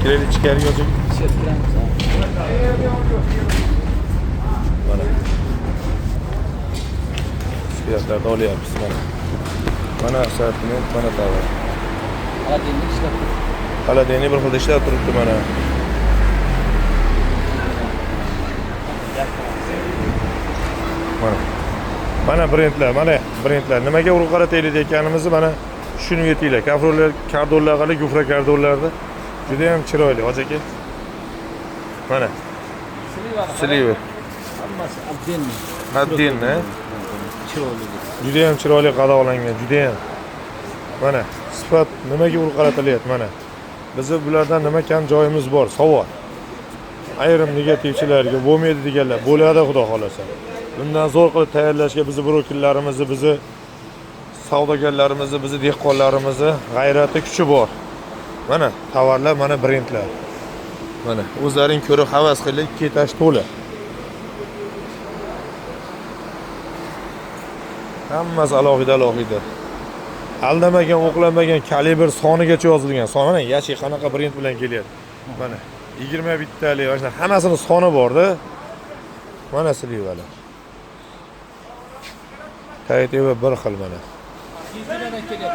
Kireli ichkariga o'tib. Mana. Fiyatlarni olyapmiz mana. Mana assortiment, mana tovar. Xolodilnik bir xil ishlab turibdi mana. Mana brendlar. Nimaga urg'u qarataylik ekanimizni mana tushunib yetinglar. Kafrollar, kardonlar qali, gufra kardonlarda juda ham chiroyli, hoji aka. Mana. Sliver. Hammasi отдельный. Отдельно. Chiroyli. Juda ham chiroyli qadoqlangan, juda ham. Mana sifat nimaga urg'u qaratilyapti mana. Bizning bulardan nima kam joyimiz bor, savol. Ayrim negativchilarga bo'lmaydi deganlar, bo'ladi xudo xolasa. Bundan zo'r qilib tayyorlashga bizni brokerlarimizni, bizni savdogarlarimizni, bizni dehqonlarimizni g'ayrati, kuchi bor. Mana tovarlar, mana brendlar. Mana o'zlaring ko'rib havas qilib, ikki etash to'la. Hammasi alohida. Aldamagan, o'qlanmagan kalibr sonigacha yozilgan. Son mana yashi qanaqa brend bilan kelyapti. Mana 20 bittalik, mana hammasini soni bor-da. Mana slivalar. Tayteva bir xil mana.